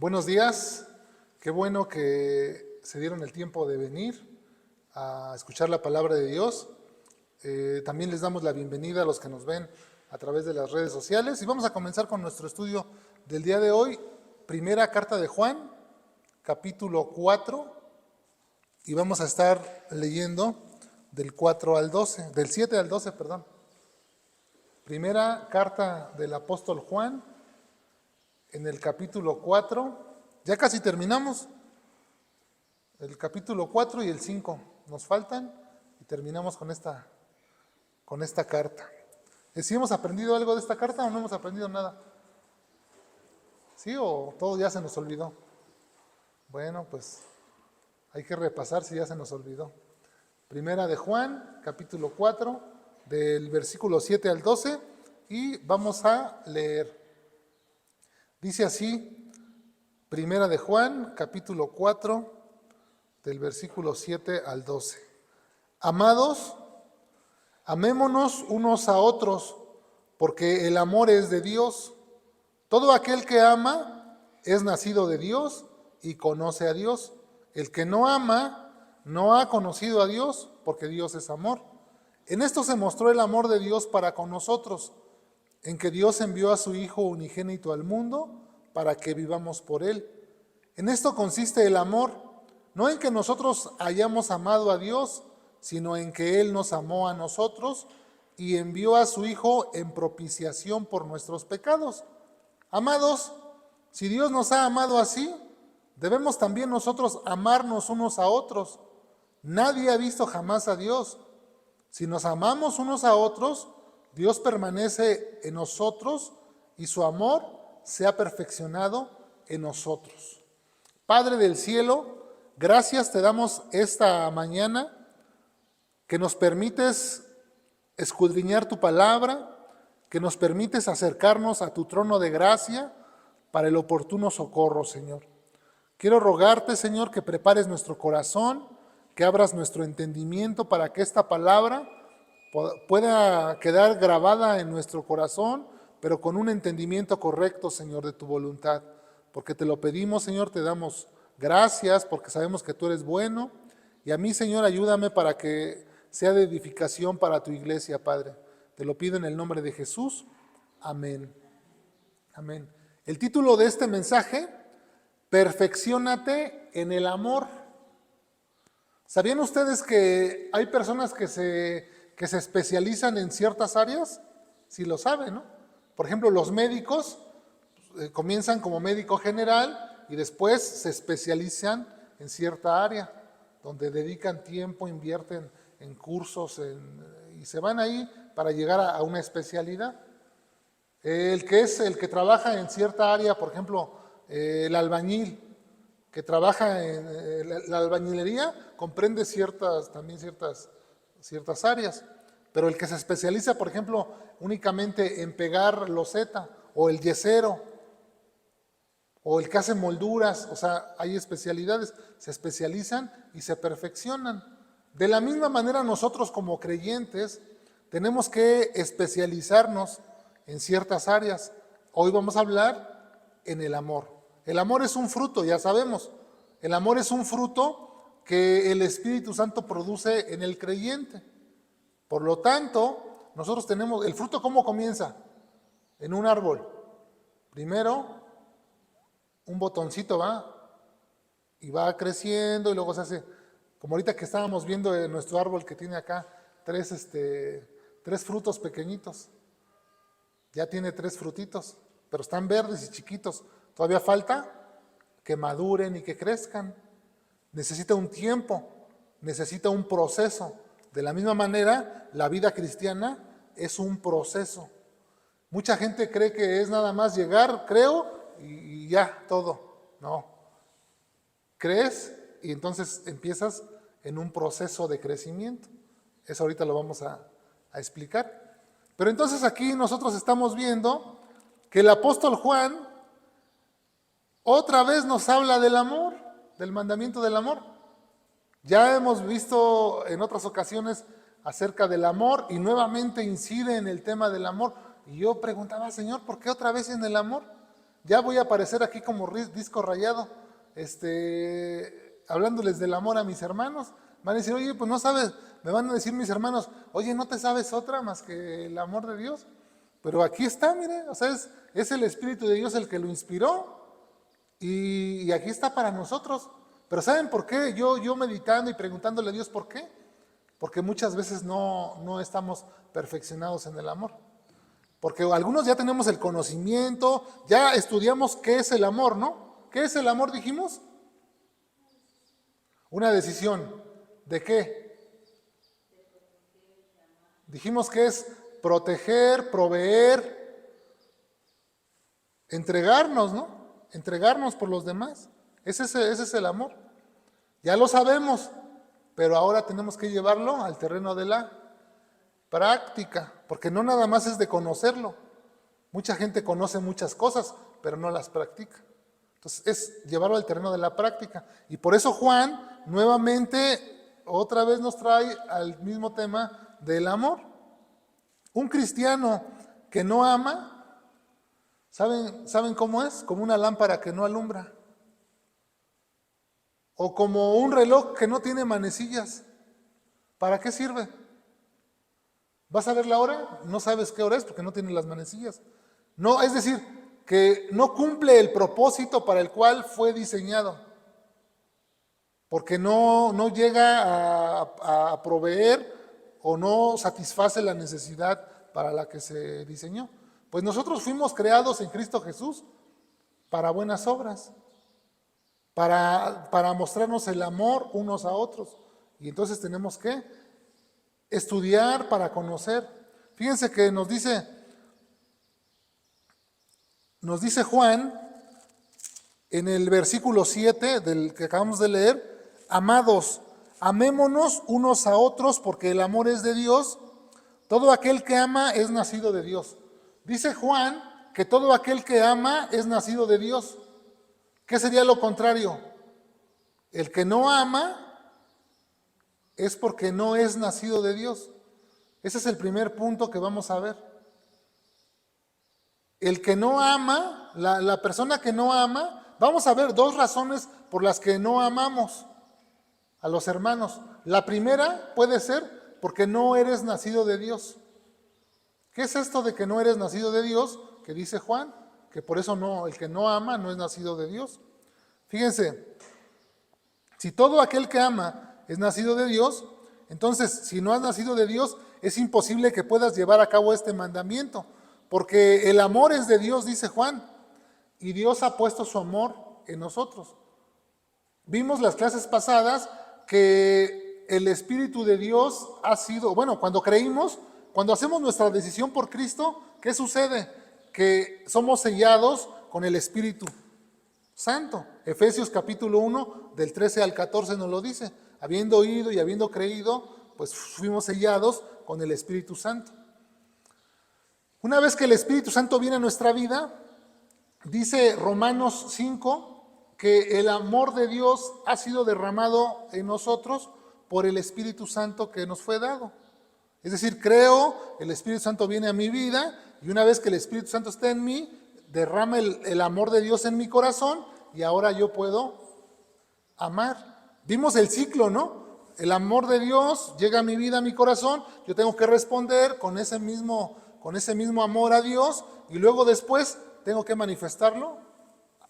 Buenos días, qué bueno que se dieron el tiempo de venir a escuchar la palabra de Dios. También les damos la bienvenida a los que nos ven a través de las redes sociales y vamos a comenzar con nuestro estudio del día de hoy, primera carta de Juan, capítulo 4, y vamos a estar leyendo del 4 al 12, del 7 al 12, perdón. Primera carta del apóstol Juan, en el capítulo 4, ya casi terminamos, el capítulo 4 y el 5 nos faltan y terminamos con esta carta. ¿Sí hemos aprendido algo de esta carta o no hemos aprendido nada? ¿Sí o todo ya se nos olvidó? Bueno, pues hay que repasar si ya se nos olvidó. Primera de Juan, capítulo 4, del versículo 7 al 12, y vamos a leer. Dice así, Primera de Juan, capítulo 4, del versículo 7 al 12. Amados, amémonos unos a otros, porque el amor es de Dios. Todo aquel que ama es nacido de Dios y conoce a Dios. El que no ama no ha conocido a Dios, porque Dios es amor. En esto se mostró el amor de Dios para con nosotros, en que Dios envió a su Hijo unigénito al mundo para que vivamos por Él. En esto consiste el amor, no en que nosotros hayamos amado a Dios, sino en que Él nos amó a nosotros y envió a su Hijo en propiciación por nuestros pecados. Amados, si Dios nos ha amado así, debemos también nosotros amarnos unos a otros. Nadie ha visto jamás a Dios. Si nos amamos unos a otros, Dios permanece en nosotros y su amor se ha perfeccionado en nosotros. Padre del cielo, gracias te damos esta mañana que nos permites escudriñar tu palabra, que nos permites acercarnos a tu trono de gracia para el oportuno socorro, Señor. Quiero rogarte, Señor, que prepares nuestro corazón, que abras nuestro entendimiento para que esta palabra pueda quedar grabada en nuestro corazón, pero con un entendimiento correcto, Señor, de tu voluntad. Porque te lo pedimos, Señor, te damos gracias, porque sabemos que tú eres bueno. Y a mí, Señor, ayúdame para que sea de edificación para tu iglesia, Padre. Te lo pido en el nombre de Jesús. Amén. Amén. El título de este mensaje, Perfecciónate en el amor. ¿Sabían ustedes que hay personas que se especializan en ciertas áreas? Sí lo saben, ¿no? Por ejemplo, los médicos comienzan como médico general y después se especializan en cierta área, donde dedican tiempo, invierten en cursos y se van ahí para llegar a una especialidad. El que trabaja en cierta área, por ejemplo, el albañil, que trabaja en la albañilería, comprende ciertas áreas, pero el que se especializa, por ejemplo, únicamente en pegar loseta, o el yesero, o el que hace molduras, o sea, hay especialidades, se especializan y se perfeccionan. De la misma manera, nosotros como creyentes tenemos que especializarnos en ciertas áreas. Hoy vamos a hablar en el amor. El amor es un fruto, ya sabemos. El amor es un fruto que el Espíritu Santo produce en el creyente. Por lo tanto, nosotros tenemos, el fruto, ¿cómo comienza? En un árbol. Primero, un botoncito va, y va creciendo y luego se hace, como ahorita que estábamos viendo en nuestro árbol que tiene acá tres frutos pequeñitos. Ya tiene 3 frutitos, pero están verdes y chiquitos. Todavía falta que maduren y que crezcan. Necesita un tiempo, necesita un proceso. De la misma manera, la vida cristiana es un proceso. Mucha gente cree que es nada más llegar, creo, y ya, todo. No. Crees y entonces empiezas en un proceso de crecimiento. Eso ahorita lo vamos a explicar. Pero entonces aquí nosotros estamos viendo que el apóstol Juan otra vez nos habla del amor, del mandamiento del amor. Ya hemos visto en otras ocasiones acerca del amor y nuevamente incide en el tema del amor. Y yo preguntaba, Señor, ¿por qué otra vez en el amor? Ya voy a aparecer aquí como disco rayado, hablándoles del amor a mis hermanos. Van a decir, oye, pues no sabes, me van a decir mis hermanos, oye, ¿no te sabes otra más que el amor de Dios? Pero aquí está, mire, o sea, es el Espíritu de Dios el que lo inspiró y aquí está para nosotros. Pero ¿saben por qué? Yo meditando y preguntándole a Dios por qué. Porque muchas veces no estamos perfeccionados en el amor. Porque algunos ya tenemos el conocimiento, ya estudiamos qué es el amor, ¿no? ¿Qué es el amor, dijimos? Una decisión. ¿De qué? Dijimos que es proteger, proveer, entregarnos, ¿no? Entregarnos por los demás. Ese es el amor. Ya lo sabemos, pero ahora tenemos que llevarlo al terreno de la práctica, porque no nada más es de conocerlo. Mucha gente conoce muchas cosas, pero no las practica. Entonces es llevarlo al terreno de la práctica. Y por eso Juan nuevamente otra vez nos trae al mismo tema del amor. Un cristiano que no ama, ¿saben cómo es? Como una lámpara que no alumbra. O como un reloj que no tiene manecillas. ¿Para qué sirve? ¿Vas a ver la hora? No sabes qué hora es porque no tiene las manecillas. No, es decir, que no cumple el propósito para el cual fue diseñado. Porque no llega a proveer o no satisface la necesidad para la que se diseñó. Pues nosotros fuimos creados en Cristo Jesús para buenas obras, para mostrarnos el amor unos a otros. Y entonces tenemos que estudiar para conocer. Fíjense que nos dice Juan en el versículo 7 del que acabamos de leer: amados, amémonos unos a otros porque el amor es de Dios. Todo aquel que ama es nacido de Dios. Dice Juan que todo aquel que ama es nacido de Dios. ¿Qué sería lo contrario? El que no ama es porque no es nacido de Dios. Ese es el primer punto que vamos a ver. El que no ama, la persona que no ama, vamos a ver dos razones por las que no amamos a los hermanos. La primera puede ser porque no eres nacido de Dios. ¿Qué es esto de que no eres nacido de Dios? Que dice Juan, que por eso el que no ama no es nacido de Dios. Fíjense, si todo aquel que ama es nacido de Dios, entonces si no has nacido de Dios, es imposible que puedas llevar a cabo este mandamiento, porque el amor es de Dios, dice Juan, y Dios ha puesto su amor en nosotros. Vimos las clases pasadas que el Espíritu de Dios ha sido, bueno, cuando creímos, cuando hacemos nuestra decisión por Cristo, ¿qué sucede? Que somos sellados con el Espíritu Santo. Efesios capítulo 1, del 13 al 14 nos lo dice. Habiendo oído y habiendo creído, pues fuimos sellados con el Espíritu Santo. Una vez que el Espíritu Santo viene a nuestra vida, dice Romanos 5, que el amor de Dios ha sido derramado en nosotros por el Espíritu Santo que nos fue dado. Es decir, creo, el Espíritu Santo viene a mi vida y una vez que el Espíritu Santo está en mí, derrama el amor de Dios en mi corazón y ahora yo puedo amar. Vimos el ciclo, ¿no? El amor de Dios llega a mi vida, a mi corazón, yo tengo que responder con ese mismo amor a Dios y luego después tengo que manifestarlo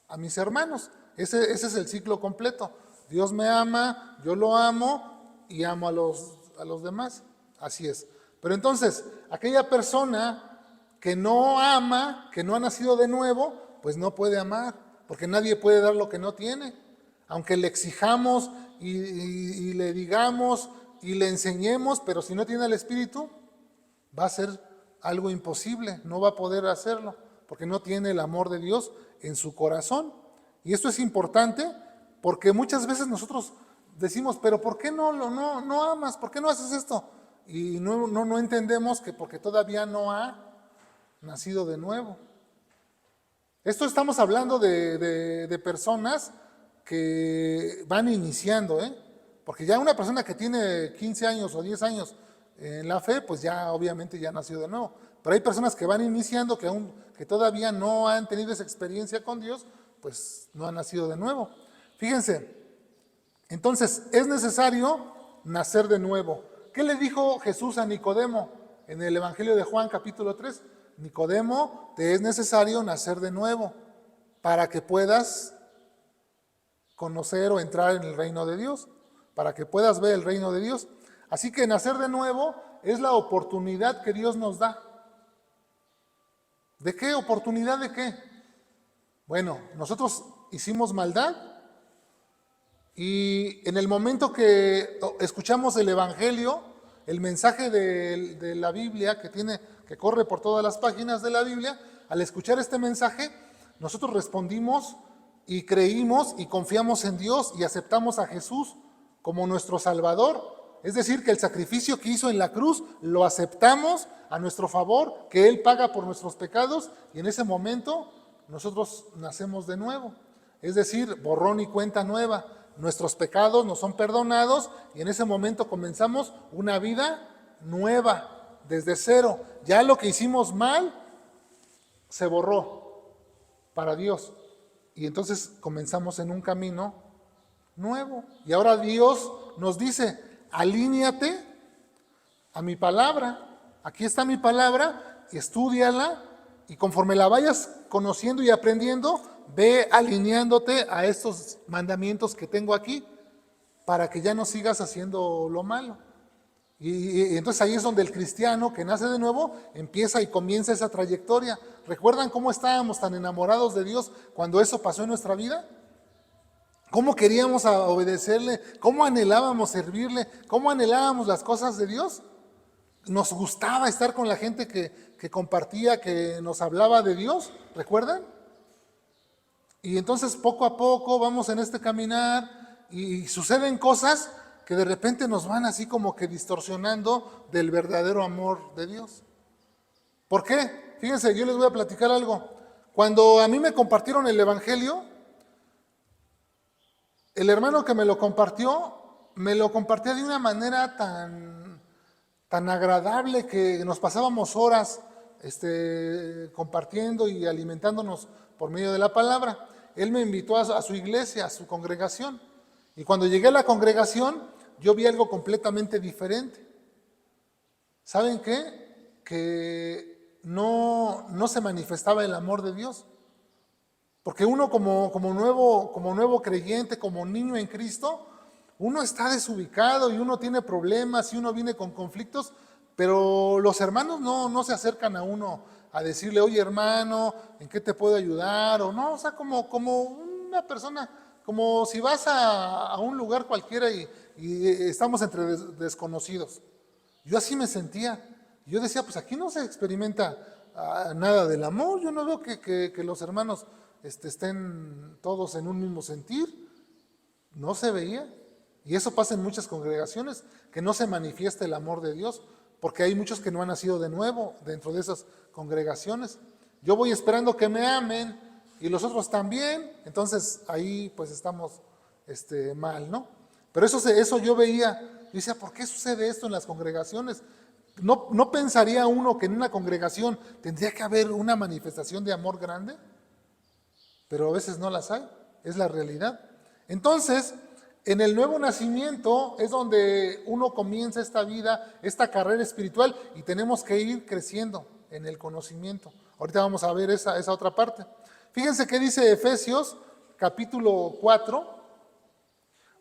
a mis hermanos. Ese es el ciclo completo. Dios me ama, yo lo amo y amo a los demás. Así es. Pero entonces, aquella persona que no ama, que no ha nacido de nuevo, pues no puede amar, porque nadie puede dar lo que no tiene. Aunque le exijamos y le digamos y le enseñemos, pero si no tiene el Espíritu, va a ser algo imposible, no va a poder hacerlo, porque no tiene el amor de Dios en su corazón. Y esto es importante porque muchas veces nosotros decimos, pero ¿por qué no amas? ¿Por qué no haces esto? Y no entendemos que porque todavía no ha nacido de nuevo. Esto estamos hablando de personas que van iniciando, porque ya una persona que tiene 15 años o 10 años en la fe, pues ya obviamente ya nació de nuevo. Pero hay personas que van iniciando, que todavía no han tenido esa experiencia con Dios, pues no han nacido de nuevo. Fíjense, entonces es necesario nacer de nuevo. ¿Qué le dijo Jesús a Nicodemo en el Evangelio de Juan capítulo 3? Nicodemo, te es necesario nacer de nuevo para que puedas conocer o entrar en el reino de Dios, para que puedas ver el reino de Dios. Así que nacer de nuevo es la oportunidad que Dios nos da. ¿De qué? ¿Oportunidad de qué? Bueno, nosotros hicimos maldad y en el momento que escuchamos el Evangelio, el mensaje de la Biblia que corre por todas las páginas de la Biblia, al escuchar este mensaje, nosotros respondimos y creímos y confiamos en Dios y aceptamos a Jesús como nuestro Salvador. Es decir, que el sacrificio que hizo en la cruz lo aceptamos a nuestro favor, que Él paga por nuestros pecados y en ese momento nosotros nacemos de nuevo. Es decir, borrón y cuenta nueva. Nuestros pecados nos son perdonados y en ese momento comenzamos una vida nueva, desde cero. Ya lo que hicimos mal se borró para Dios. Y entonces comenzamos en un camino nuevo. Y ahora Dios nos dice, alíñate a mi palabra. Aquí está mi palabra, y estúdiala. Y conforme la vayas conociendo y aprendiendo, ve alineándote a estos mandamientos que tengo aquí, para que ya no sigas haciendo lo malo. Y entonces ahí es donde el cristiano que nace de nuevo empieza y comienza esa trayectoria. ¿Recuerdan cómo estábamos tan enamorados de Dios cuando eso pasó en nuestra vida? ¿Cómo queríamos obedecerle? ¿Cómo anhelábamos servirle? ¿Cómo anhelábamos las cosas de Dios? Nos gustaba estar con la gente que compartía, que nos hablaba de Dios, ¿recuerdan? Y entonces poco a poco vamos en este caminar y suceden cosas que de repente nos van así como que distorsionando del verdadero amor de Dios. ¿Por qué? Fíjense, yo les voy a platicar algo. Cuando a mí me compartieron el Evangelio, el hermano que me lo compartía de una manera tan agradable que nos pasábamos horas compartiendo y alimentándonos por medio de la palabra. Él me invitó a su iglesia, a su congregación. Y cuando llegué a la congregación, yo vi algo completamente diferente. ¿Saben qué? Que no se manifestaba el amor de Dios. Porque uno como nuevo creyente, como niño en Cristo, uno está desubicado y uno tiene problemas y uno viene con conflictos, pero los hermanos no se acercan a uno a decirle, oye hermano, ¿en qué te puedo ayudar? O no, o sea, como una persona, como si vas a un lugar cualquiera y estamos entre desconocidos. Yo así me sentía. Yo decía, pues aquí no se experimenta nada del amor. Yo no veo que los hermanos estén todos en un mismo sentir. No se veía. Y eso pasa en muchas congregaciones, que no se manifiesta el amor de Dios, porque hay muchos que no han nacido de nuevo dentro de esas congregaciones. Yo voy esperando que me amen y los otros también, entonces ahí pues estamos mal, ¿no? Pero eso yo veía, yo decía, ¿por qué sucede esto en las congregaciones? ¿No pensaría uno que en una congregación tendría que haber una manifestación de amor grande? Pero a veces no las hay, es la realidad. Entonces, en el nuevo nacimiento es donde uno comienza esta vida, esta carrera espiritual, y tenemos que ir creciendo en el conocimiento. Ahorita vamos a ver esa otra parte. Fíjense qué dice Efesios capítulo 4,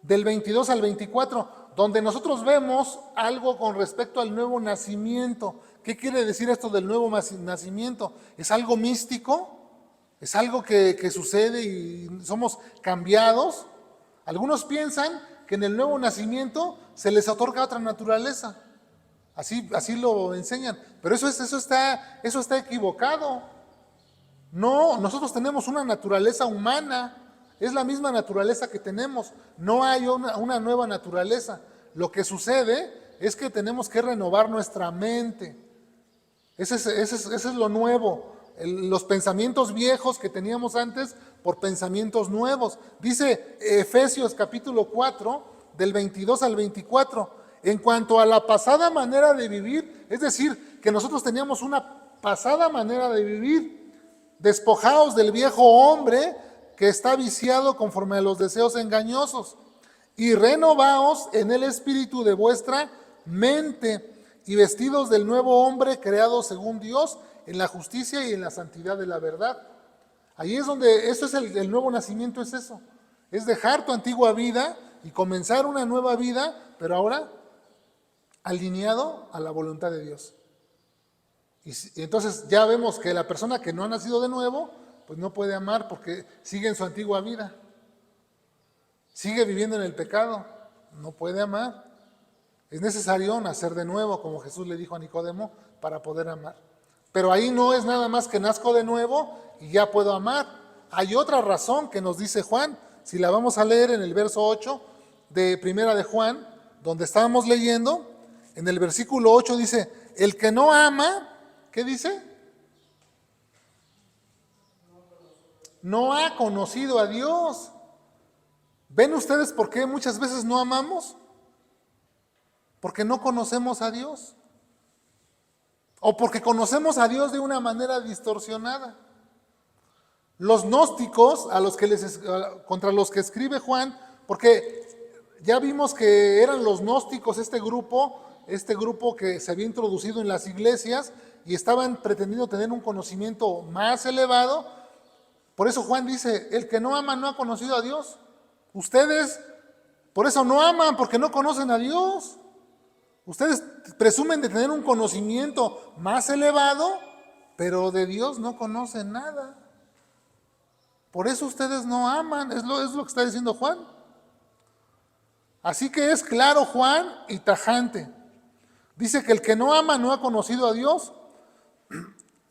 del 22 al 24, donde nosotros vemos algo con respecto al nuevo nacimiento. ¿Qué quiere decir esto del nuevo nacimiento? ¿Es algo místico? ¿Es algo que sucede y somos cambiados? Algunos piensan que en el nuevo nacimiento se les otorga otra naturaleza. Así lo enseñan. Pero eso está equivocado. No, nosotros tenemos una naturaleza humana. Es la misma naturaleza que tenemos. No hay una nueva naturaleza. Lo que sucede es que tenemos que renovar nuestra mente. Ese es lo nuevo. Los pensamientos viejos que teníamos antes por pensamientos nuevos. Dice Efesios capítulo 4, del 22 al 24, en cuanto a la pasada manera de vivir, es decir, que nosotros teníamos una pasada manera de vivir. Despojaos del viejo hombre que está viciado conforme a los deseos engañosos, y renovaos en el espíritu de vuestra mente, y vestidos del nuevo hombre creado según Dios, en la justicia y en la santidad de la verdad. Ahí es donde, eso es el nuevo nacimiento, es eso. Es dejar tu antigua vida y comenzar una nueva vida, pero ahora alineado a la voluntad de Dios. Y entonces ya vemos que la persona que no ha nacido de nuevo, pues no puede amar porque sigue en su antigua vida. Sigue viviendo en el pecado, no puede amar. Es necesario nacer de nuevo, como Jesús le dijo a Nicodemo, para poder amar. Pero ahí no es nada más que nazco de nuevo y ya puedo amar. Hay otra razón que nos dice Juan, si la vamos a leer en el verso 8 de Primera de Juan, donde estábamos leyendo, en el versículo 8 dice, el que no ama, ¿qué dice? No ha conocido a Dios. ¿Ven ustedes por qué muchas veces no amamos? Porque no conocemos a Dios. O porque conocemos a Dios de una manera distorsionada. Los gnósticos, contra los que escribe Juan, porque ya vimos que eran los gnósticos este grupo que se había introducido en las iglesias y estaban pretendiendo tener un conocimiento más elevado. Por eso Juan dice, el que no ama no ha conocido a Dios. Ustedes, por eso no aman, porque no conocen a Dios. Ustedes presumen de tener un conocimiento más elevado, pero de Dios no conocen nada. Por eso ustedes no aman, es lo que está diciendo Juan. Así que es claro Juan y tajante. Dice que el que no ama no ha conocido a Dios,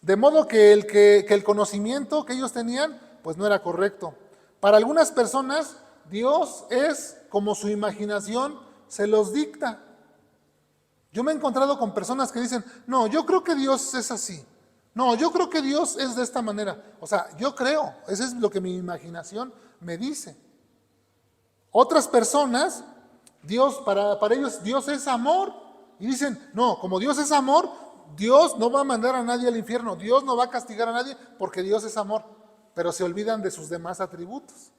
de modo que el conocimiento que ellos tenían, pues no era correcto. Para algunas personas, Dios es como su imaginación se los dicta. Yo me he encontrado con personas que dicen, no, yo creo que Dios es así. No, yo creo que Dios es de esta manera. O sea, yo creo, eso es lo que mi imaginación me dice. Otras personas, para ellos Dios es amor. Y dicen, no, como Dios es amor, Dios no va a mandar a nadie al infierno. Dios no va a castigar a nadie porque Dios es amor. Pero se olvidan de sus demás atributos.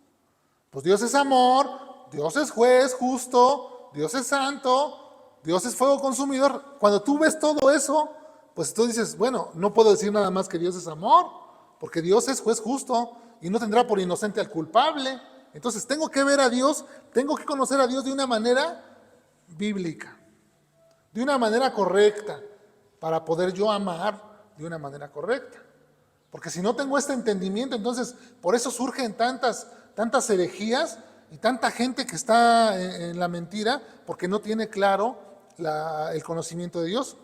Pues Dios es amor, Dios es juez justo, Dios es santo, Dios es fuego consumidor. Cuando tú ves todo eso, pues tú dices, bueno, no puedo decir nada más que Dios es amor, porque Dios es juez justo y no tendrá por inocente al culpable. Entonces tengo que ver a Dios, tengo que conocer a Dios de una manera bíblica, de una manera correcta, para poder yo amar de una manera correcta. Porque si no tengo este entendimiento, entonces por eso surgen tantas herejías y tanta gente que está en la mentira porque no tiene claro el conocimiento de Dios.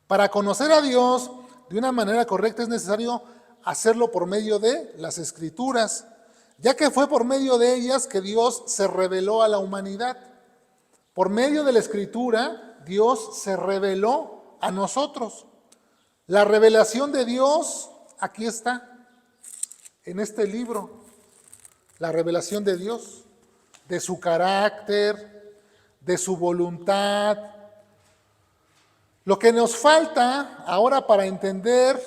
Para conocer a Dios de una manera correcta es necesario hacerlo por medio de las Escrituras, ya que fue por medio de ellas que Dios se reveló a la humanidad. Por medio de la Escritura, Dios se reveló a nosotros. La revelación de Dios, aquí está, en este libro. La revelación de Dios, de su carácter, de su voluntad. Lo que nos falta ahora para entender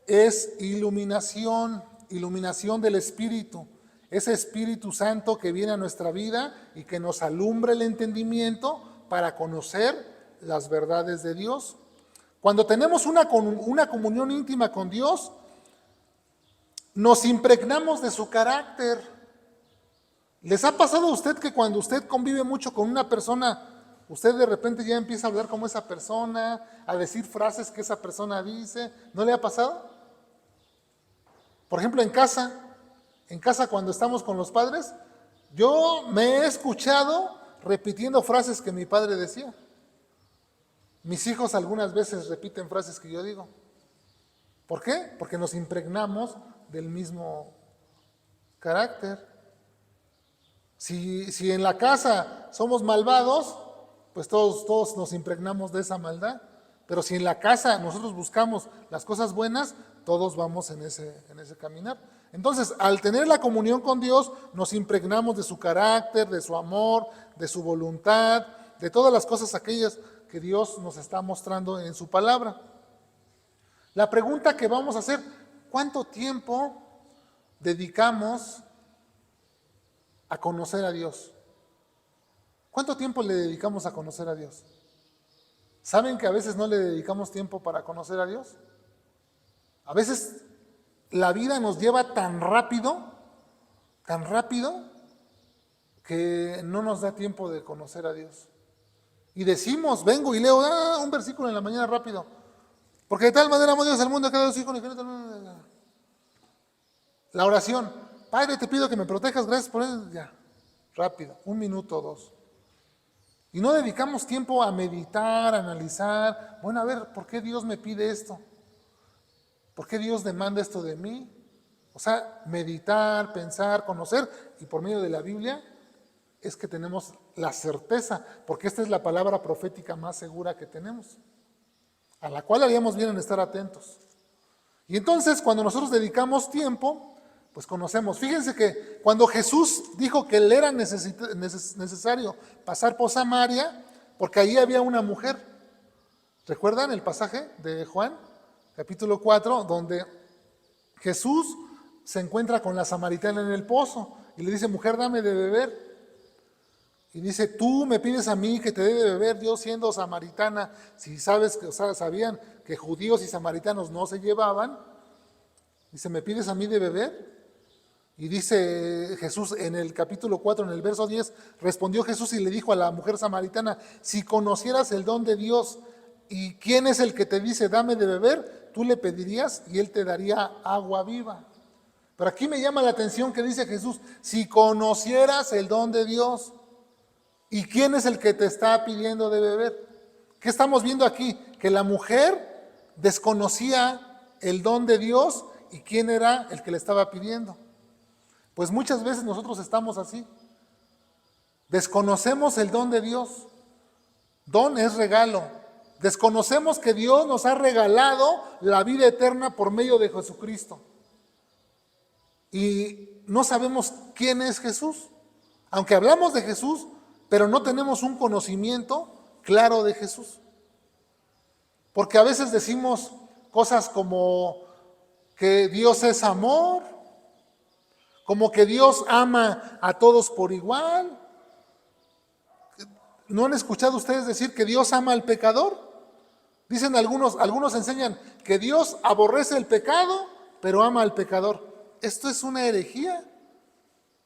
es iluminación del Espíritu. Ese Espíritu Santo que viene a nuestra vida y que nos alumbre el entendimiento para conocer las verdades de Dios. Cuando tenemos una comunión íntima con Dios, nos impregnamos de su carácter. ¿Les ha pasado a usted que cuando usted convive mucho con una persona, usted de repente ya empieza a hablar como esa persona, a decir frases que esa persona dice? ¿No le ha pasado? Por ejemplo, en casa cuando estamos con los padres, yo me he escuchado repitiendo frases que mi padre decía. Mis hijos algunas veces repiten frases que yo digo. ¿Por qué? Porque nos impregnamos del mismo carácter. Si en la casa somos malvados, pues todos nos impregnamos de esa maldad. Pero si en la casa nosotros buscamos las cosas buenas, todos vamos en ese caminar. Entonces, al tener la comunión con Dios, nos impregnamos de su carácter, de su amor, de su voluntad, de todas las cosas aquellas que Dios nos está mostrando en su palabra. La pregunta que vamos a hacer, ¿cuánto tiempo dedicamos a conocer a Dios? ¿Cuánto tiempo le dedicamos a conocer a Dios? ¿Saben que a veces no le dedicamos tiempo para conocer a Dios? A veces la vida nos lleva tan rápido, que no nos da tiempo de conocer a Dios. Y decimos, vengo y leo un versículo en la mañana rápido. Porque de tal manera amó Dios al mundo que ha dado a su Hijo unigénito. La oración, Padre, te pido que me protejas, gracias por eso. Ya, rápido, 1 minuto, 2. Y no dedicamos tiempo a meditar, a analizar. Bueno, a ver, ¿por qué Dios me pide esto? ¿Por qué Dios demanda esto de mí? O sea, meditar, pensar, conocer, y por medio de la Biblia es que tenemos la certeza, porque esta es la palabra profética más segura que tenemos, a la cual haríamos bien en estar atentos. Y entonces, cuando nosotros dedicamos tiempo, pues conocemos. Fíjense que cuando Jesús dijo que le era necesario pasar por Samaria, porque ahí había una mujer. ¿Recuerdan el pasaje de Juan, capítulo 4, donde Jesús se encuentra con la samaritana en el pozo y le dice, mujer, dame de beber? Y dice, tú me pides a mí que te dé de beber, yo siendo samaritana, si sabes, o sea, sabían que judíos y samaritanos no se llevaban. Dice, ¿me pides a mí de beber? Y dice Jesús en el capítulo 4, en el verso 10, respondió Jesús y le dijo a la mujer samaritana, si conocieras el don de Dios y quién es el que te dice, dame de beber, tú le pedirías y él te daría agua viva. Pero aquí me llama la atención que dice Jesús, si conocieras el don de Dios. ¿Y quién es el que te está pidiendo de beber? ¿Qué estamos viendo aquí? Que la mujer desconocía el don de Dios y quién era el que le estaba pidiendo. Pues muchas veces nosotros estamos así. Desconocemos el don de Dios. Don es regalo. Desconocemos que Dios nos ha regalado la vida eterna por medio de Jesucristo. Y no sabemos quién es Jesús. Aunque hablamos de Jesús, pero no tenemos un conocimiento claro de Jesús. Porque a veces decimos cosas como que Dios es amor, como que Dios ama a todos por igual. ¿No han escuchado ustedes decir que Dios ama al pecador? Dicen algunos enseñan que Dios aborrece el pecado, pero ama al pecador. Esto es una herejía.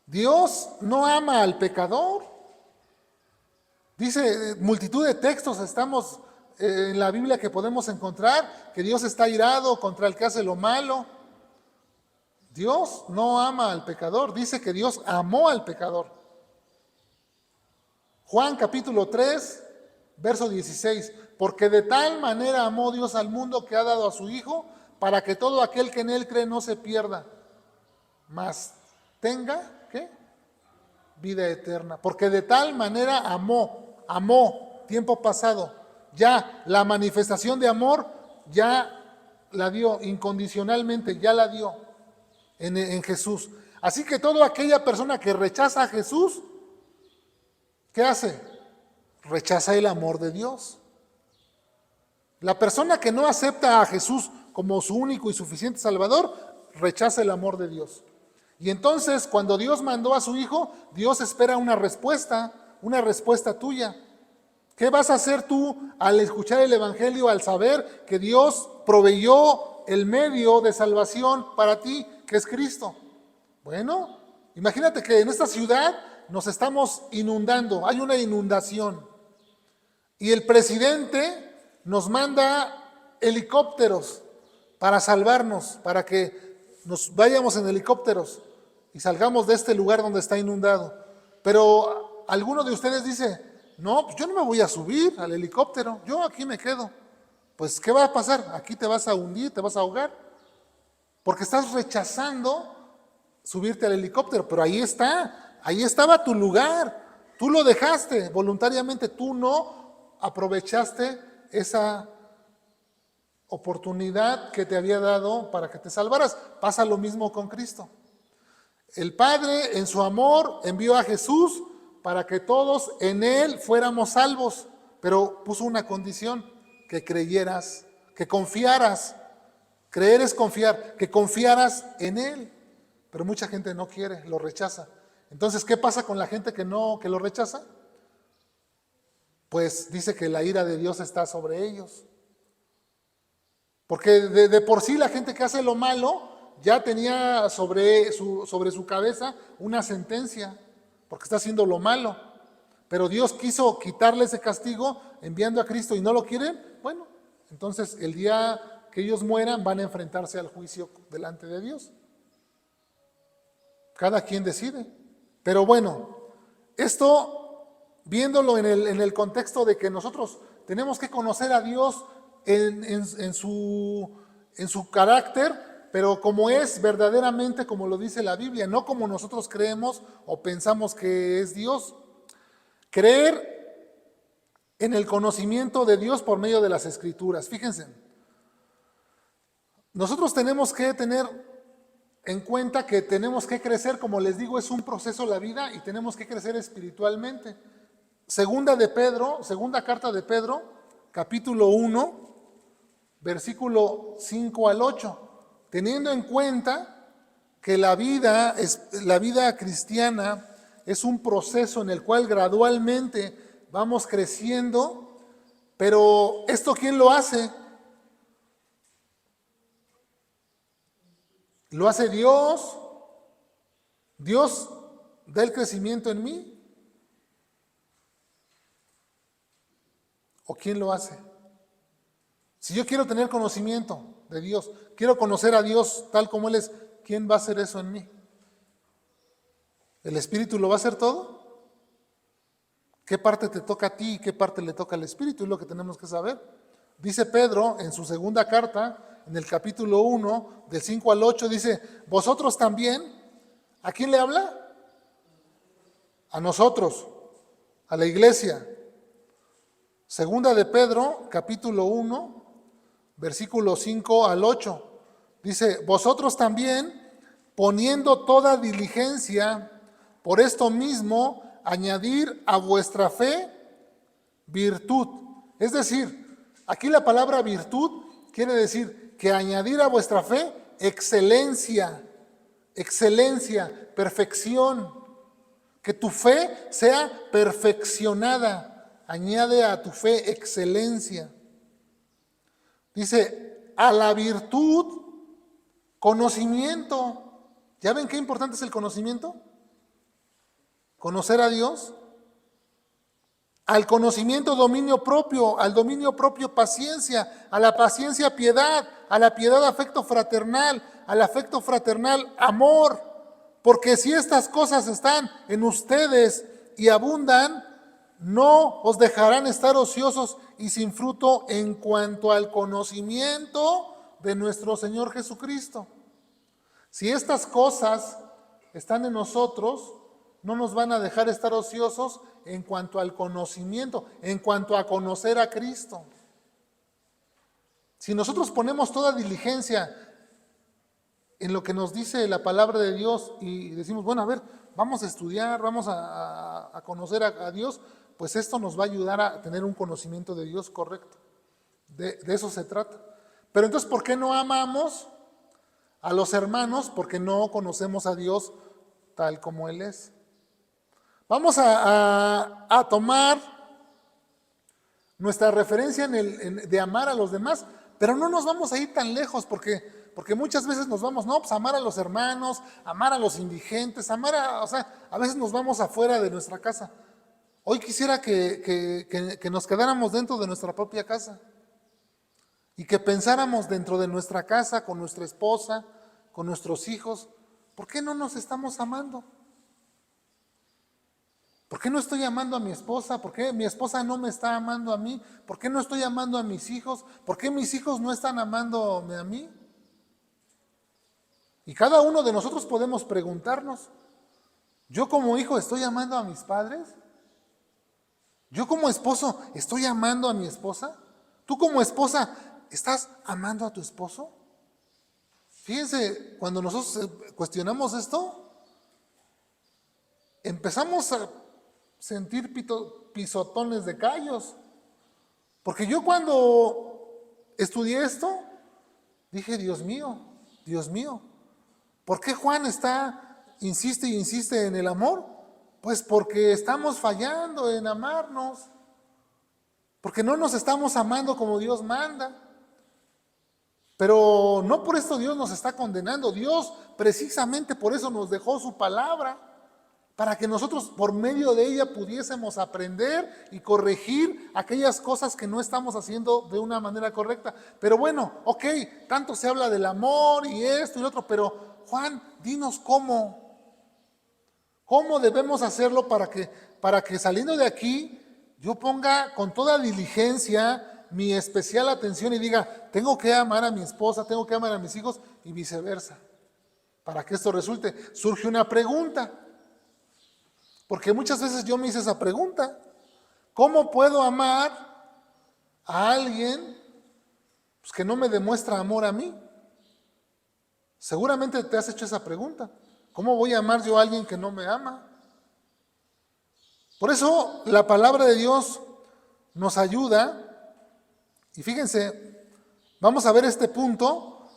Dios no ama al pecador. Dice, multitud de textos estamos en la Biblia que podemos encontrar, que Dios está irado contra el que hace lo malo. Dios no ama al pecador, dice que Dios amó al pecador. Juan capítulo 3, verso 16, porque de tal manera amó Dios al mundo que ha dado a su Hijo, para que todo aquel que en él cree no se pierda, mas tenga, ¿qué? Vida eterna. Porque de tal manera amó, tiempo pasado, ya la manifestación de amor ya la dio incondicionalmente, ya la dio en Jesús. Así que toda aquella persona que rechaza a Jesús, ¿qué hace? Rechaza el amor de Dios. La persona que no acepta a Jesús como su único y suficiente Salvador, rechaza el amor de Dios. Y entonces, cuando Dios mandó a su Hijo, Dios espera una respuesta tuya. ¿Qué vas a hacer tú al escuchar el Evangelio, al saber que Dios proveyó el medio de salvación para ti, que es Cristo? Bueno, imagínate que en esta ciudad nos estamos inundando, hay una inundación. Y el presidente nos manda helicópteros para salvarnos, para que nos vayamos en helicópteros y salgamos de este lugar donde está inundado. Pero alguno de ustedes dice, no, pues yo no me voy a subir al helicóptero, yo aquí me quedo. Pues, ¿qué va a pasar? Aquí te vas a hundir, te vas a ahogar, porque estás rechazando subirte al helicóptero, pero ahí estaba tu lugar, tú lo dejaste voluntariamente, tú no aprovechaste esa oportunidad que te había dado para que te salvaras. Pasa lo mismo con Cristo. El Padre en su amor envió a Jesús para que todos en Él fuéramos salvos, pero puso una condición, que creyeras, que confiaras Creer es confiar, que confiaras en Él. Pero mucha gente no quiere, lo rechaza. Entonces, ¿qué pasa con la gente que lo rechaza? Pues dice que la ira de Dios está sobre ellos. Porque de por sí la gente que hace lo malo ya tenía sobre su cabeza una sentencia, porque está haciendo lo malo. Pero Dios quiso quitarle ese castigo enviando a Cristo y no lo quieren. Bueno, entonces el día que ellos mueran van a enfrentarse al juicio delante de Dios. Cada quien decide. Pero bueno, esto viéndolo en el contexto de que nosotros tenemos que conocer a Dios en su carácter, pero como es verdaderamente, como lo dice la Biblia, no como nosotros creemos o pensamos que es Dios. Creer en el conocimiento de Dios por medio de las Escrituras. Fíjense, nosotros tenemos que tener en cuenta que tenemos que crecer, como les digo, es un proceso la vida y tenemos que crecer espiritualmente. Segunda carta de Pedro, capítulo 1, versículo 5 al 8. Teniendo en cuenta que la vida cristiana es un proceso en el cual gradualmente vamos creciendo, pero ¿esto quién lo hace? ¿Lo hace Dios? ¿Dios da el crecimiento en mí? ¿O quién lo hace? Si yo quiero tener conocimiento de Dios, quiero conocer a Dios tal como Él es, ¿quién va a hacer eso en mí? ¿El Espíritu lo va a hacer todo? ¿Qué parte te toca a ti y qué parte le toca al Espíritu? Es lo que tenemos que saber. Dice Pedro en su segunda carta, en el capítulo 1, del 5 al 8, dice, vosotros también, ¿a quién le habla? A nosotros, a la iglesia. Segunda de Pedro, capítulo 1, versículo 5 al 8. Dice, vosotros también, poniendo toda diligencia, por esto mismo, añadir a vuestra fe virtud. Es decir, aquí la palabra virtud quiere decir que añadir a vuestra fe excelencia, perfección. Que tu fe sea perfeccionada. Añade a tu fe excelencia. Dice, a la virtud, conocimiento. ¿Ya ven qué importante es el conocimiento? Conocer a Dios. Al conocimiento dominio propio, al dominio propio paciencia, a la paciencia piedad, a la piedad afecto fraternal, al afecto fraternal amor. Porque si estas cosas están en ustedes y abundan, no os dejarán estar ociosos y sin fruto en cuanto al conocimiento de nuestro Señor Jesucristo. Si estas cosas están en nosotros, no nos van a dejar estar ociosos en cuanto al conocimiento, en cuanto a conocer a Cristo. Si nosotros ponemos toda diligencia en lo que nos dice la palabra de Dios y decimos, bueno, a ver, vamos a estudiar, vamos a conocer a Dios, pues esto nos va a ayudar a tener un conocimiento de Dios correcto. De eso se trata. Pero entonces, ¿por qué no amamos a los hermanos? Porque no conocemos a Dios tal como Él es. Vamos a tomar nuestra referencia de amar a los demás, pero no nos vamos a ir tan lejos porque muchas veces nos vamos, no, pues amar a los hermanos, amar a los indigentes, a veces nos vamos afuera de nuestra casa. Hoy quisiera que nos quedáramos dentro de nuestra propia casa y que pensáramos dentro de nuestra casa, con nuestra esposa, con nuestros hijos, ¿por qué no nos estamos amando? ¿Por qué no estoy amando a mi esposa? ¿Por qué mi esposa no me está amando a mí? ¿Por qué no estoy amando a mis hijos? ¿Por qué mis hijos no están amándome a mí? Y cada uno de nosotros podemos preguntarnos, ¿yo como hijo estoy amando a mis padres? ¿Yo como esposo estoy amando a mi esposa? ¿Tú como esposa estás amando a tu esposo? Fíjense, cuando nosotros cuestionamos esto, empezamos a sentir pisotones de callos. Porque yo cuando estudié esto, Dije, Dios mío, ¿por qué Juan insiste y insiste en el amor? Pues porque estamos fallando en amarnos, porque no nos estamos amando como Dios manda. Pero no por esto Dios nos está condenando. Dios precisamente por eso nos dejó su palabra, para que nosotros por medio de ella pudiésemos aprender y corregir aquellas cosas que no estamos haciendo de una manera correcta. Pero bueno, ok, tanto se habla del amor y esto y lo otro, pero Juan, dinos cómo debemos hacerlo para que saliendo de aquí yo ponga con toda diligencia mi especial atención y diga, tengo que amar a mi esposa, tengo que amar a mis hijos y viceversa. Para que esto resulte, surge una pregunta. Porque muchas veces yo me hice esa pregunta. ¿Cómo puedo amar a alguien pues, que no me demuestra amor a mí? Seguramente te has hecho esa pregunta. ¿Cómo voy a amar yo a alguien que no me ama? Por eso la palabra de Dios nos ayuda. Y fíjense, vamos a ver este punto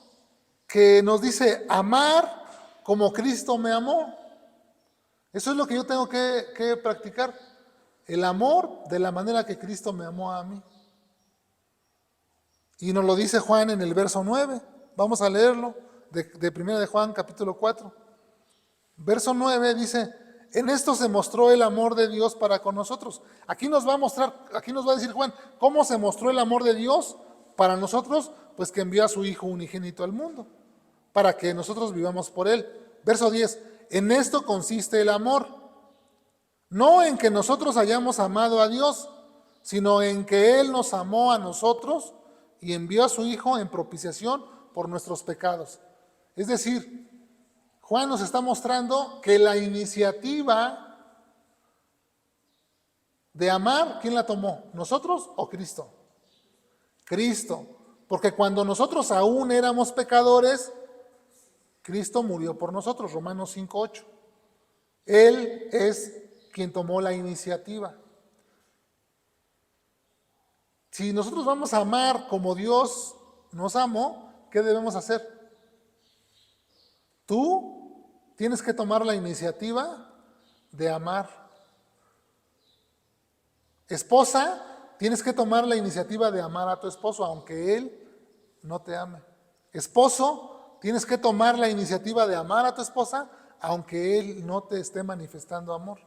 que nos dice amar como Cristo me amó. Eso es lo que yo tengo que practicar. El amor de la manera que Cristo me amó a mí. Y nos lo dice Juan en el verso 9. Vamos a leerlo de 1 de Juan capítulo 4. Verso 9 dice, en esto se mostró el amor de Dios para con nosotros. Aquí nos va a decir Juan, ¿cómo se mostró el amor de Dios para nosotros? Pues que envió a su Hijo unigénito al mundo, para que nosotros vivamos por Él. Verso 10, en esto consiste el amor, no en que nosotros hayamos amado a Dios, sino en que Él nos amó a nosotros y envió a su Hijo en propiciación por nuestros pecados. Es decir, Juan nos está mostrando que la iniciativa de amar, ¿quién la tomó? ¿Nosotros o Cristo? Cristo. Porque cuando nosotros aún éramos pecadores, Cristo murió por nosotros, Romanos 5:8. Él es quien tomó la iniciativa. Si nosotros vamos a amar como Dios nos amó, ¿qué debemos hacer? Tú tienes que tomar la iniciativa de amar. Esposa, tienes que tomar la iniciativa de amar a tu esposo, aunque él no te ame. Esposo, tienes que tomar la iniciativa de amar a tu esposa, aunque él no te esté manifestando amor.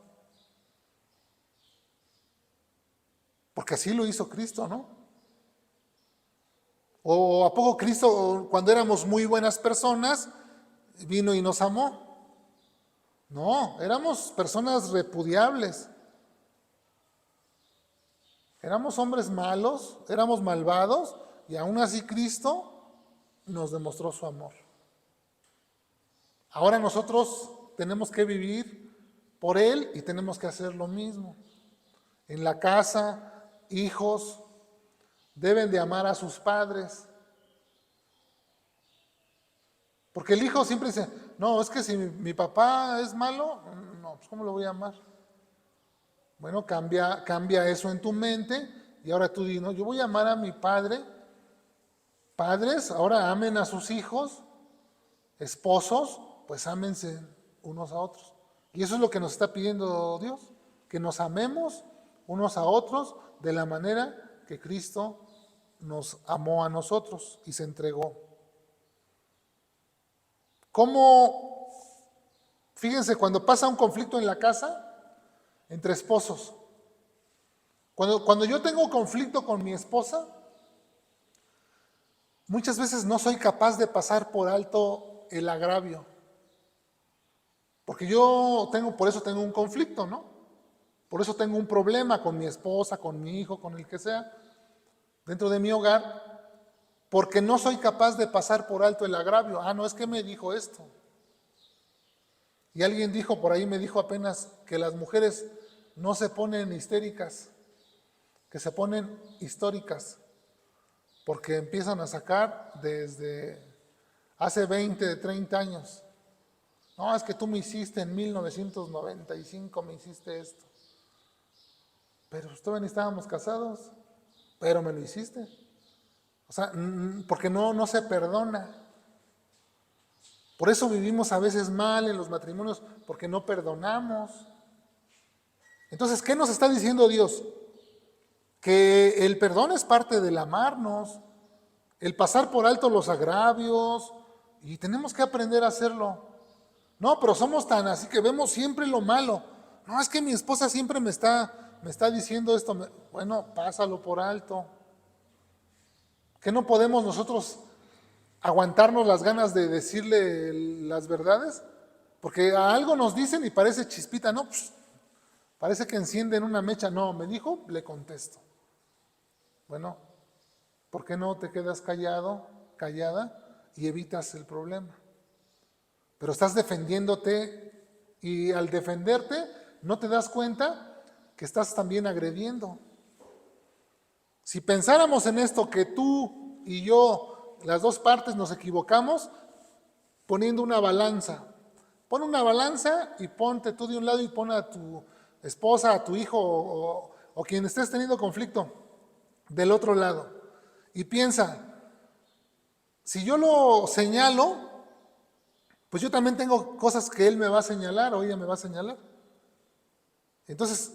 Porque así lo hizo Cristo, ¿no? ¿O a poco Cristo, cuando éramos muy buenas personas, vino y nos amó? No, éramos personas repudiables. Éramos hombres malos, éramos malvados, y aún así Cristo nos demostró su amor. Ahora nosotros tenemos que vivir por Él y tenemos que hacer lo mismo. En la casa, hijos deben de amar a sus padres. Porque el hijo siempre dice, no, es que si mi papá es malo, no, pues ¿cómo lo voy a amar? Bueno, cambia eso en tu mente y ahora tú dices, no, yo voy a amar a mi padre. Padres, ahora amen a sus hijos. Esposos, pues ámense unos a otros. Y eso es lo que nos está pidiendo Dios, que nos amemos unos a otros de la manera que Cristo nos amó a nosotros y se entregó. ¿Cómo? Fíjense, cuando pasa un conflicto en la casa, entre esposos, cuando yo tengo conflicto con mi esposa, muchas veces no soy capaz de pasar por alto el agravio. Porque por eso tengo un conflicto, ¿no? Por eso tengo un problema con mi esposa, con mi hijo, con el que sea, dentro de mi hogar, porque no soy capaz de pasar por alto el agravio. Ah, no, es que me dijo esto. Y alguien dijo, por ahí me dijo apenas, que las mujeres no se ponen histéricas, que se ponen históricas, porque empiezan a sacar desde hace 20, 30 años. No, es que tú me hiciste en 1995, me hiciste esto. Pero todavía ni estábamos casados, pero me lo hiciste. O sea, porque no se perdona. Por eso vivimos a veces mal en los matrimonios, porque no perdonamos. Entonces, ¿qué nos está diciendo Dios? Que el perdón es parte del amarnos, el pasar por alto los agravios, y tenemos que aprender a hacerlo. No, pero somos tan así que vemos siempre lo malo. No, es que mi esposa siempre me está diciendo esto. Bueno, pásalo por alto. ¿Que no podemos nosotros aguantarnos las ganas de decirle las verdades? Porque a algo nos dicen y parece chispita, no, parece que encienden una mecha. No, me dijo, le contesto. Bueno, ¿por qué no te quedas callado, callada y evitas el problema? Pero estás defendiéndote y al defenderte no te das cuenta que estás también agrediendo. Si pensáramos en esto, que tú y yo, las dos partes, nos equivocamos poniendo una balanza. Pon una balanza y ponte tú de un lado y pon a tu esposa, a tu hijo o quien estés teniendo conflicto del otro lado. Y piensa, si yo lo señalo, pues yo también tengo cosas que él me va a señalar o ella me va a señalar. Entonces,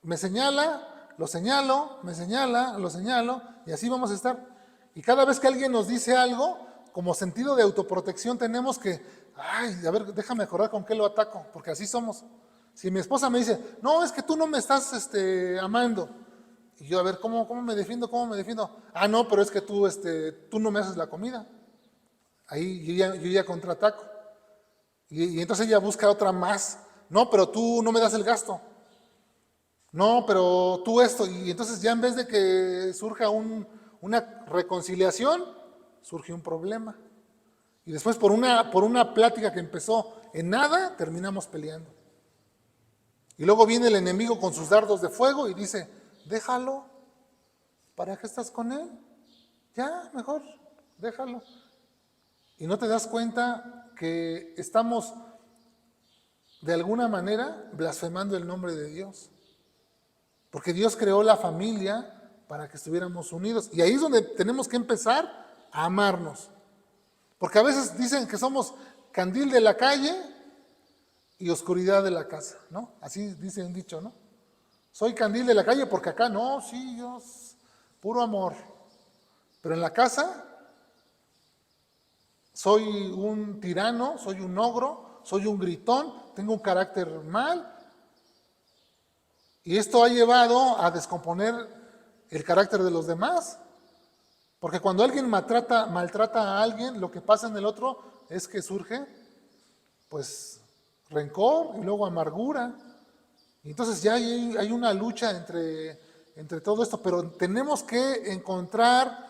me señala, lo señalo, me señala, lo señalo, y así vamos a estar. Y cada vez que alguien nos dice algo, como sentido de autoprotección tenemos que, ay, a ver, déjame acordar con qué lo ataco, porque así somos. Si mi esposa me dice, no, es que tú no me estás amando, y yo, a ver, ¿cómo me defiendo? ¿Cómo me defiendo? Ah, no, pero es que tú no me haces la comida. Ahí yo ya contraataco. Y entonces ella busca otra más. No, pero tú no me das el gasto. No, pero tú esto. Y entonces ya en vez de que surja una reconciliación, surge un problema. Y después por una plática que empezó en nada, terminamos peleando. Y luego viene el enemigo con sus dardos de fuego y dice, déjalo. ¿Para qué estás con él? Ya, mejor, déjalo. Y no te das cuenta que estamos de alguna manera blasfemando el nombre de Dios. Porque Dios creó la familia para que estuviéramos unidos. Y ahí es donde tenemos que empezar a amarnos. Porque a veces dicen que somos candil de la calle y oscuridad de la casa, ¿no? Así dice un dicho, ¿no? Soy candil de la calle porque acá no, sí, Dios, puro amor. Pero en la casa soy un tirano, soy un ogro, soy un gritón, tengo un carácter mal. Y esto ha llevado a descomponer el carácter de los demás. Porque cuando alguien maltrata a alguien, lo que pasa en el otro es que surge, pues, rencor y luego amargura. Y entonces ya hay una lucha entre todo esto, pero tenemos que encontrar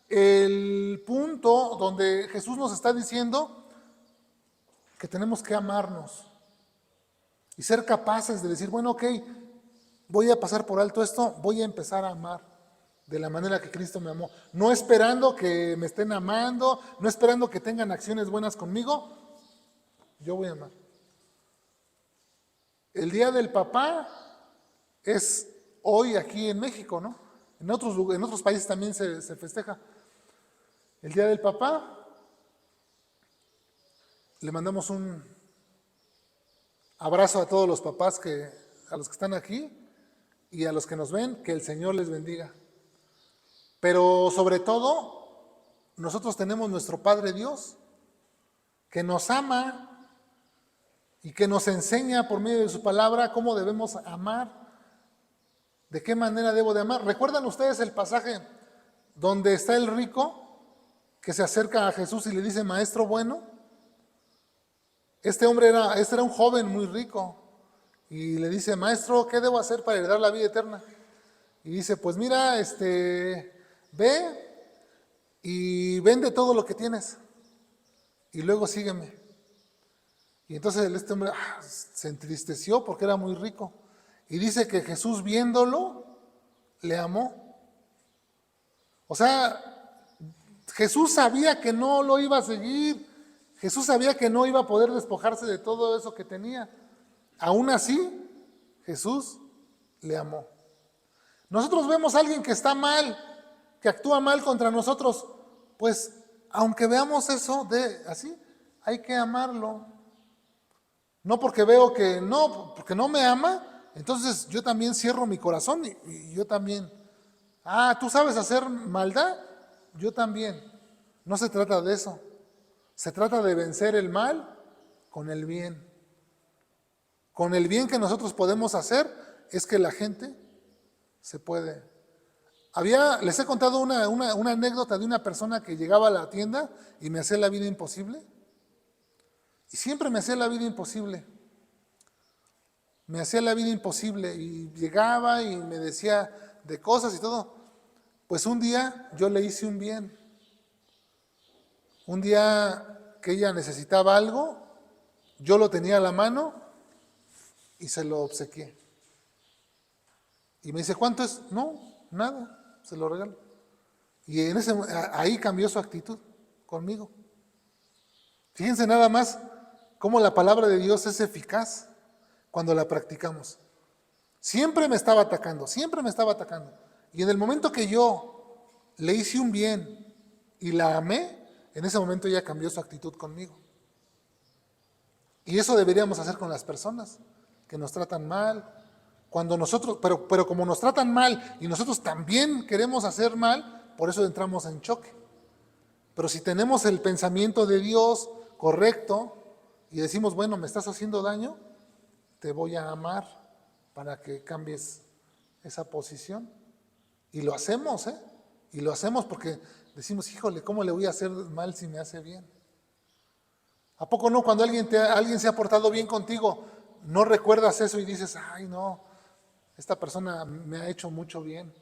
el punto donde Jesús nos está diciendo que tenemos que amarnos y ser capaces de decir, bueno, ok, voy a pasar por alto esto, voy a empezar a amar de la manera que Cristo me amó. No esperando que me estén amando, no esperando que tengan acciones buenas conmigo, yo voy a amar. El Día del Papá es hoy aquí en México, ¿no? En otros países también se festeja. El Día del Papá, le mandamos un abrazo a todos los papás, a los que están aquí y a los que nos ven, que el Señor les bendiga. Pero sobre todo, nosotros tenemos nuestro Padre Dios, que nos ama y que nos enseña por medio de su palabra cómo debemos amar, de qué manera debo de amar. ¿Recuerdan ustedes el pasaje donde está el rico que se acerca a Jesús y le dice, maestro bueno? Este era un joven muy rico y le dice, maestro, ¿qué debo hacer para heredar la vida eterna? Y dice, pues mira, ve y vende todo lo que tienes y luego sígueme. Y entonces este hombre se entristeció porque era muy rico. Y dice que Jesús viéndolo, le amó. O sea, Jesús sabía que no lo iba a seguir. Jesús sabía que no iba a poder despojarse de todo eso que tenía. Aún así, Jesús le amó. Nosotros vemos a alguien que está mal, que actúa mal contra nosotros, pues aunque veamos eso así, hay que amarlo. No porque veo que no, porque no me ama, entonces yo también cierro mi corazón y yo también. Ah, ¿tú sabes hacer maldad? Yo también. No se trata de eso. Se trata de vencer el mal con el bien. Con el bien que nosotros podemos hacer es que la gente se puede. Les he contado una anécdota de una persona que llegaba a la tienda y me hacía la vida imposible. Y siempre me hacía la vida imposible. Me hacía la vida imposible y llegaba y me decía de cosas y todo. Pues un día yo le hice un bien. Un día que ella necesitaba algo, yo lo tenía a la mano y se lo obsequié. Y me dice, ¿cuánto es? No, nada, se lo regalo. Y ahí cambió su actitud conmigo. Fíjense nada más cómo la palabra de Dios es eficaz cuando la practicamos. Siempre me estaba atacando, siempre me estaba atacando. Y en el momento que yo le hice un bien y la amé, en ese momento ella cambió su actitud conmigo. Y eso deberíamos hacer con las personas que nos tratan mal. Cuando nosotros, pero como nos tratan mal y nosotros también queremos hacer mal, por eso entramos en choque. Pero si tenemos el pensamiento de Dios correcto y decimos, bueno, me estás haciendo daño, te voy a amar para que cambies esa posición. Y lo hacemos, ¿eh? Y lo hacemos porque decimos, híjole, ¿cómo le voy a hacer mal si me hace bien? ¿A poco no cuando alguien se ha portado bien contigo, no recuerdas eso y dices, ay no, esta persona me ha hecho mucho bien?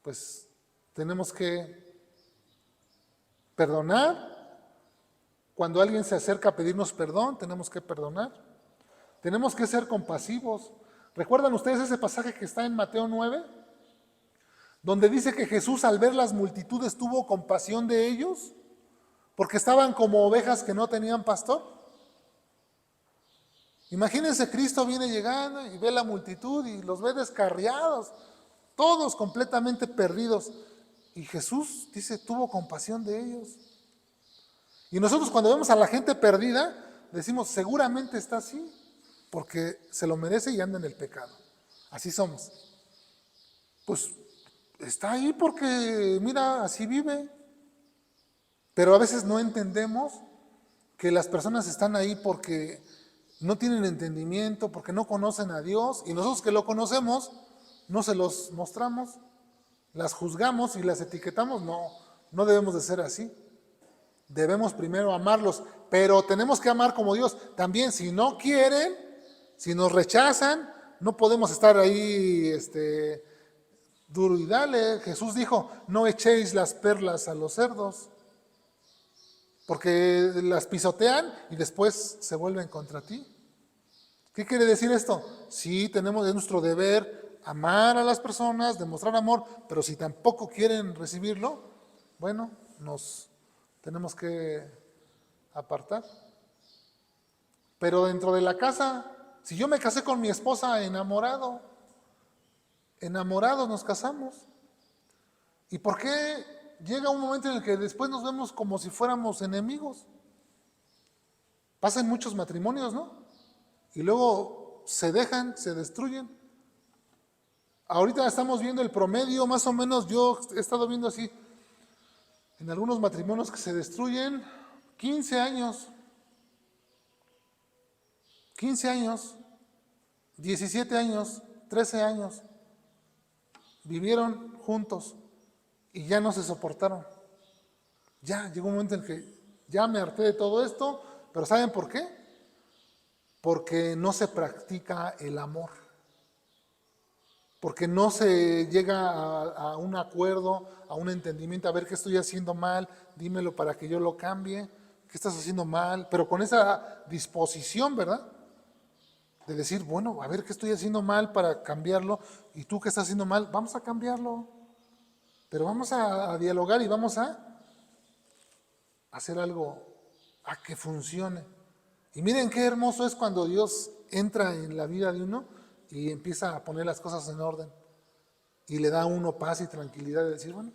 Pues tenemos que perdonar. Cuando alguien se acerca a pedirnos perdón, tenemos que perdonar. Tenemos que ser compasivos. ¿Recuerdan ustedes ese pasaje que está en Mateo 9? Donde dice que Jesús al ver las multitudes tuvo compasión de ellos, porque estaban como ovejas que no tenían pastor. Imagínense, Cristo viene llegando y ve la multitud y los ve descarriados, todos completamente perdidos. Y Jesús dice, tuvo compasión de ellos. Y nosotros cuando vemos a la gente perdida, decimos, seguramente está así, porque se lo merece y anda en el pecado. Así somos. Pues está ahí porque, mira, así vive. Pero a veces no entendemos que las personas están ahí porque no tienen entendimiento, porque no conocen a Dios, y nosotros que lo conocemos, no se los mostramos, las juzgamos y las etiquetamos. No, no debemos de ser así. Debemos primero amarlos, pero tenemos que amar como Dios. También si no quieren, si nos rechazan, no podemos estar ahí duro y dale. Jesús dijo, no echéis las perlas a los cerdos, porque las pisotean y después se vuelven contra ti. ¿Qué quiere decir esto? Sí, tenemos, es nuestro deber amar a las personas, demostrar amor, pero si tampoco quieren recibirlo, bueno, nos tenemos que apartar. Pero dentro de la casa, si yo me casé con mi esposa enamorados nos casamos. ¿Y por qué llega un momento en el que después nos vemos como si fuéramos enemigos? Pasa en muchos matrimonios, ¿no? Y luego se dejan, se destruyen. Ahorita estamos viendo el promedio, más o menos, yo he estado viendo así, en algunos matrimonios que se destruyen 15 años, 15 años, 17 años, 13 años, vivieron juntos y ya no se soportaron. Ya llegó un momento en que ya me harté de todo esto, pero ¿saben por qué? Porque no se practica el amor. Porque no se llega a un acuerdo, a un entendimiento, a ver qué estoy haciendo mal, dímelo para que yo lo cambie, qué estás haciendo mal, pero con esa disposición, ¿verdad? De decir, bueno, a ver qué estoy haciendo mal para cambiarlo, y tú qué estás haciendo mal, vamos a cambiarlo, pero vamos a dialogar y vamos a hacer algo a que funcione. Y miren qué hermoso es cuando Dios entra en la vida de uno y empieza a poner las cosas en orden. y le da a uno paz y tranquilidad de decir, bueno,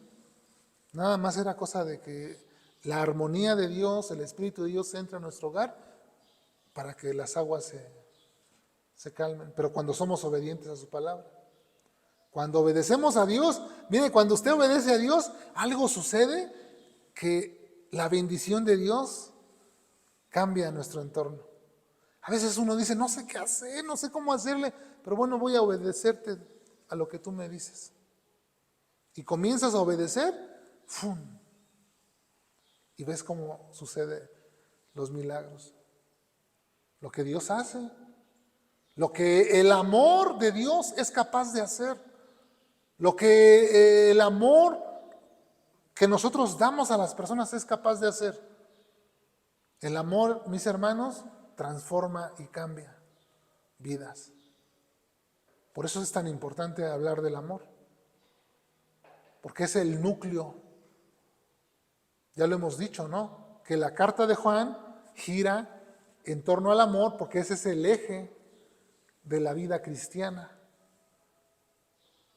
nada más era cosa de que la armonía de Dios, el Espíritu de Dios entre a nuestro hogar para que las aguas se calmen. Pero cuando somos obedientes a su palabra, cuando obedecemos a Dios, mire, cuando usted obedece a Dios, algo sucede que la bendición de Dios cambia nuestro entorno. A veces uno dice, no sé qué hacer, no sé cómo hacerle, pero bueno, voy a obedecerte a lo que tú me dices. Y comienzas a obedecer, ¡fum! Y ves cómo sucede los milagros. Lo que Dios hace, lo que el amor de Dios es capaz de hacer, lo que el amor que nosotros damos a las personas es capaz de hacer. El amor, mis hermanos, transforma y cambia vidas. Por eso es tan importante hablar del amor, porque es el núcleo. Ya lo hemos dicho, ¿no? Que la carta de Juan gira en torno al amor, porque ese es el eje de la vida cristiana.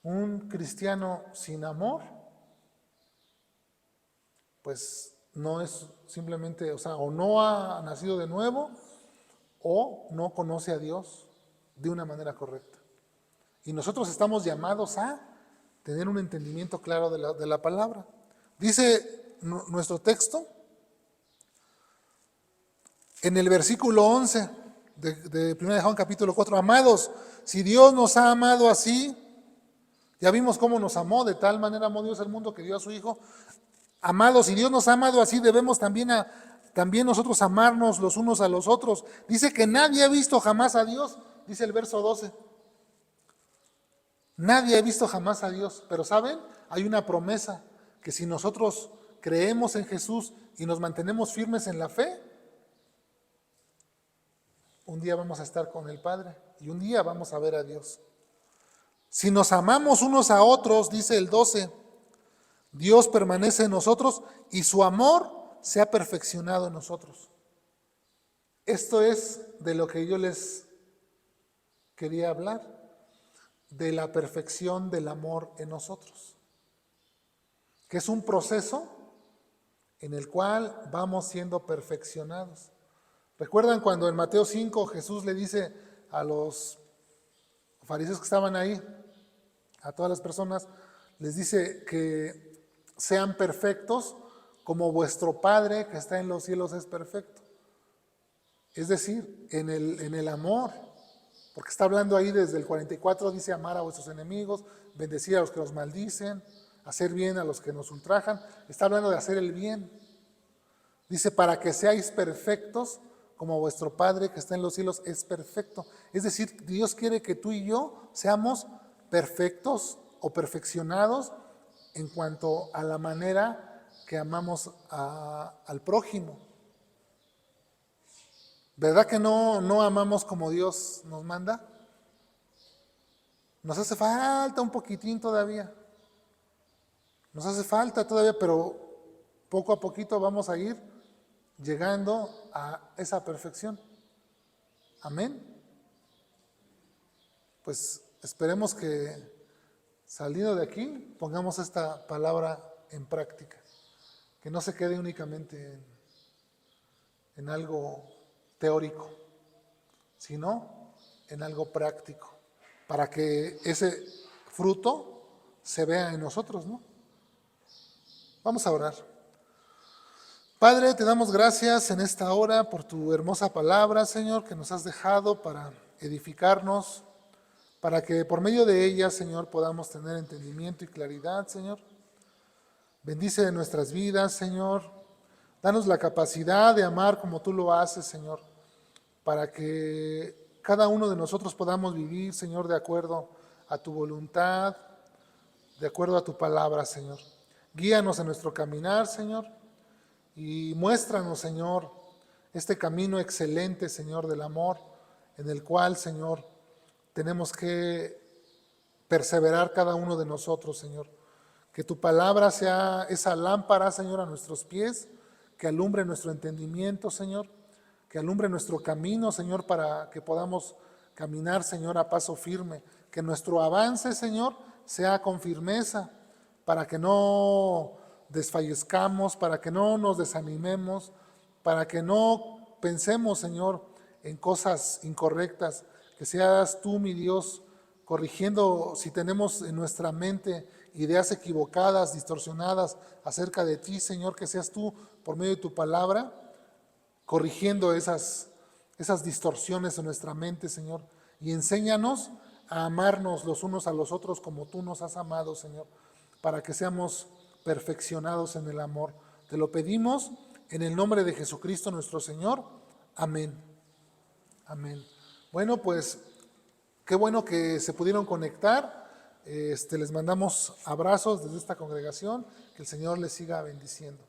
Un cristiano sin amor, pues no es simplemente, o no ha nacido de nuevo, o no conoce a Dios de una manera correcta. Y nosotros estamos llamados a tener un entendimiento claro de la palabra. Dice nuestro texto, en el versículo 11 de 1 Juan capítulo 4, amados, si Dios nos ha amado así, ya vimos cómo nos amó, de tal manera amó Dios al mundo que dio a su Hijo. Amados, si Dios nos ha amado así, debemos también nosotros amarnos los unos a los otros. Dice que nadie ha visto jamás a Dios, dice el verso 12. Nadie ha visto jamás a Dios, pero ¿saben? Hay una promesa que si nosotros creemos en Jesús y nos mantenemos firmes en la fe, un día vamos a estar con el Padre y un día vamos a ver a Dios. Si nos amamos unos a otros, dice el 12, Dios permanece en nosotros y su amor se ha perfeccionado en nosotros. Esto es de lo que yo les quería hablar, de la perfección del amor en nosotros, que es un proceso en el cual vamos siendo perfeccionados. ¿Recuerdan cuando en Mateo 5 Jesús le dice a los fariseos que estaban ahí, a todas las personas, les dice que sean perfectos como vuestro Padre que está en los cielos es perfecto? Es decir, en el amor, porque está hablando ahí desde el 44, dice amar a vuestros enemigos, bendecir a los que los maldicen, hacer bien a los que nos ultrajan. Está hablando de hacer el bien. Dice, para que seáis perfectos como vuestro Padre que está en los cielos es perfecto. Es decir, Dios quiere que tú y yo seamos perfectos o perfeccionados en cuanto a la manera que amamos al prójimo. ¿Verdad que no amamos como Dios nos manda? Nos hace falta un poquitín todavía. Nos hace falta todavía, pero poco a poquito vamos a ir llegando a esa perfección. Amén. Pues esperemos que saliendo de aquí pongamos esta palabra en práctica, que no se quede únicamente en algo teórico, sino en algo práctico, para que ese fruto se vea en nosotros, ¿no? Vamos a orar. Padre, te damos gracias en esta hora por tu hermosa palabra, Señor, que nos has dejado para edificarnos, para que por medio de ella, Señor, podamos tener entendimiento y claridad, Señor. Bendice nuestras vidas, Señor. Danos la capacidad de amar como tú lo haces, Señor, para que cada uno de nosotros podamos vivir, Señor, de acuerdo a tu voluntad, de acuerdo a tu palabra, Señor. Guíanos en nuestro caminar, Señor, y muéstranos, Señor, este camino excelente, Señor, del amor, en el cual, Señor, tenemos que perseverar cada uno de nosotros, Señor. Que tu palabra sea esa lámpara, Señor, a nuestros pies, que alumbre nuestro entendimiento, Señor, que alumbre nuestro camino, Señor, para que podamos caminar, Señor, a paso firme. Que nuestro avance, Señor, sea con firmeza, para que no desfallezcamos, para que no nos desanimemos, para que no pensemos, Señor, en cosas incorrectas, que seas tú, mi Dios, corrigiendo si tenemos en nuestra mente ideas equivocadas, distorsionadas acerca de ti, Señor, que seas tú, por medio de tu palabra, corrigiendo esas distorsiones en nuestra mente, Señor, y enséñanos a amarnos los unos a los otros como tú nos has amado, Señor, para que seamos perfeccionados en el amor. Te lo pedimos en el nombre de Jesucristo nuestro Señor. Amén. Amén. Bueno, pues qué bueno que se pudieron conectar. Les mandamos abrazos desde esta congregación. Que el Señor les siga bendiciendo.